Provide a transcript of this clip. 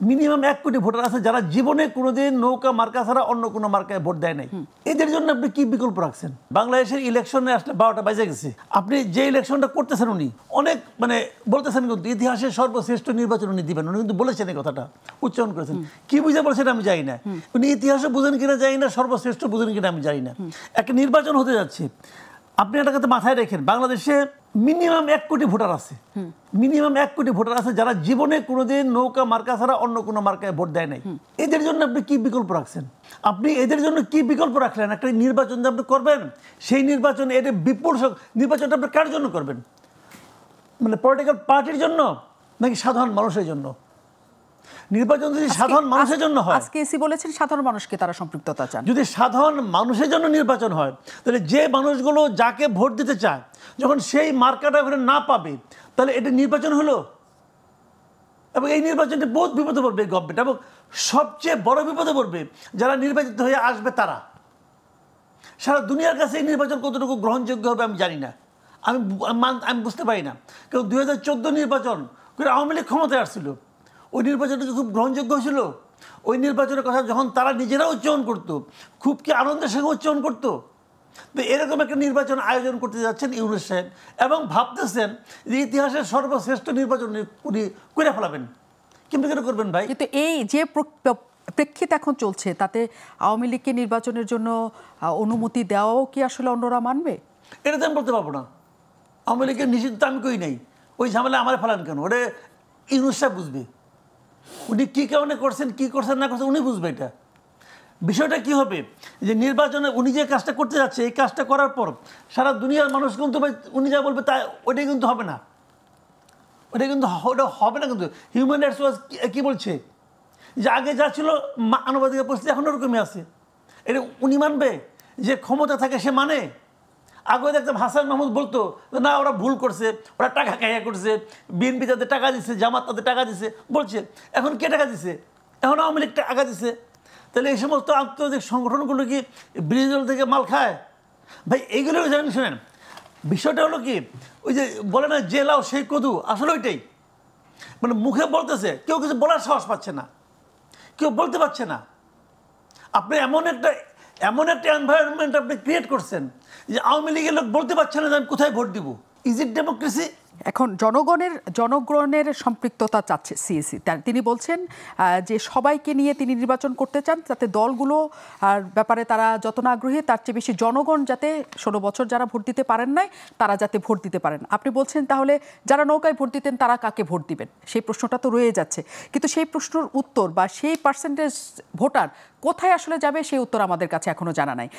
Minimum 1 কোটি voter আছে যারা জীবনে কোনোদিন নৌকা মার্কা ছাড়া অন্য কোনো মার্কায় ভোট দেয় নাই। এদের জন্য আপনি কি বিকল্প রাখছেন? বাংলাদেশের ইলেকশনে আসলে 12টা বাজে গেছে। আপনি যে ইলেকশনটা করতেছেন উনি অনেক বলতেছেন কিন্তু ইতিহাসের সর্বশ্রেষ্ঠ নির্বাচন উনি দিবেন। উনি কিন্তু বলেছেন এই কথাটা, উচ্চারণ করেছেন। কি বুঝে বলছেন আমি জানি না। উনি ইতিহাসও বুঝেন কিনা জানি না, সর্বশ্রেষ্ঠ বুঝেন কিনা আমি জানি না। একটা নির্বাচন হতে যাচ্ছে, আপনি একটা কথা মাথায় রেখেন, বাংলাদেশে মিনিমাম 1 কোটি ভোটার আছে। মিনিমাম 1 কোটি ভোটার আছে যারা জীবনে কোনোদিন নৌকা মার্কা ছাড়া অন্য কোনো মার্কায় ভোট দেয় নাই। এদের জন্য আপনি কি বিকল্প রাখছেন? আপনি এদের জন্য কি বিকল্প রাখলেন? একটা নির্বাচন যে আপনি করবেন, সেই নির্বাচনে এদের বিপুল নির্বাচনটা আপনি কার জন্য করবেন? পলিটিক্যাল পার্টির জন্য নাকি সাধারণ মানুষের জন্য? নির্বাচন যদি সাধারণ মানুষের জন্য হয়, আজকে এসি বলেছেন সাধারণ মানুষকে তারা সম্পৃক্ততা চান। যদি সাধারণ মানুষের জন্য নির্বাচন হয়, তাহলে যে মানুষগুলো যাকে ভোট দিতে চায় যখন সেই মার্কাটা না পাবে, তাহলে এটা নির্বাচন হলো। এবং এই নির্বাচনটি বহুত বিপদে পড়বে গভর্নমেন্ট, এবং সবচেয়ে বড় বিপদে পড়বে যারা নির্বাচিত হয়ে আসবে তারা। সারা দুনিয়ার কাছে এই নির্বাচন কতটুকু গ্রহণযোগ্য হবে আমি জানি না, আমি বুঝতে পারি না। কারণ 2014 নির্বাচন করে আওয়ামী লীগ ক্ষমতায় আসছিল, ওই নির্বাচনটা খুব গ্রহণযোগ্য ছিল। ওই নির্বাচনের কথা যখন তারা নিজেরা উচ্চারণ করতো, খুব কি আনন্দের সঙ্গে উচ্চারণ করতো। তো এরকম একটা নির্বাচন আয়োজন করতে যাচ্ছেন ইউনূস সাহেব, এবং ভাবতেছেন যে ইতিহাসের সর্বশ্রেষ্ঠ নির্বাচন উনি করে ফেলাবেন। কিন্তু কেন করবেন ভাই? কিন্তু এই যে প্রেক্ষিত এখন চলছে, তাতে আওয়ামী লীগকে নির্বাচনের জন্য অনুমতি দেওয়াও কি আসলে অন্যরা মানবে? এটা তো আমি বলতে পারবো না। আওয়ামী লীগের নিষিদ্ধ আমি কই নাই, ওই ঝামেলা আমার ফেলান কেন? ওটা ইউনূস সাহেব বুঝবে। উনি কী কারণে করছেন, কী করছেন না করছেন উনি বুঝবে। এটা বিষয়টা কি হবে যে নির্বাচনে উনি যে কাজটা করতে যাচ্ছে, এই কাজটা করার পর সারা দুনিয়ার মানুষ কিন্তু উনি যা বলবে তাই ওইটাই কিন্তু হবে না। ওটা হবে না। কিন্তু হিউম্যান রাইটস ওয়াচ কী বলছে যে আগে যা ছিল মানবাধিকার পরিস্থিতি এখন ওরকমই আছে। এটা উনি মানবে যে ক্ষমতা থাকে সে মানে? আগে দেখতাম হাসান মাহমুদ বলতো না ওরা ভুল করছে, ওরা টাকা খাইয়া করছে, বিএনপি তাদের টাকা দিচ্ছে, জামাত তাদের টাকা দিচ্ছে বলছে। এখন কে টাকা দিছে? এখন আওয়ামী লীগ টাকা দিছে। তাহলে এই সমস্ত আন্তর্জাতিক সংগঠনগুলো কি বিরোধী দল থেকে মাল খায়? ভাই এইগুলো জানেন, শোনেন বিষয়টা হলো কি, ওই যে বলে না যে লাও সেই কদু, আসলে ওইটাই। মুখে বলতেছে, কেউ কিছু বলার সাহস পাচ্ছে না, কেউ বলতে পারছে না। আপনি এমন একটা এনভায়রনমেন্ট আপনি ক্রিয়েট করছেন যে আওয়ামী লীগের লোক বলতে পারছে না যে আমি কোথায় ভোট দিব। Is it democracy? এখন জনগণের সম্পৃক্ততা চাচ্ছে সিএসি। তিনি বলছেন যে সবাইকে নিয়ে তিনি নির্বাচন করতে চান, যাতে দলগুলো আর ব্যাপারে তারা যত না আগ্রহী, তার চেয়ে বেশি জনগণ যাতে 16 বছর যারা ভোট দিতে পারেন নাই তারা যাতে ভোট দিতে পারেন। আপনি বলছেন তাহলে যারা নৌকায় ভোট দিতেন তারা কাকে ভোট দিবেন? সেই প্রশ্নটা তো রয়ে যাচ্ছে। কিন্তু সেই প্রশ্নের উত্তর বা সেই পার্সেন্টেজ ভোটার কোথায় আসলে যাবে সেই উত্তর আমাদের কাছে এখনো জানা নাই।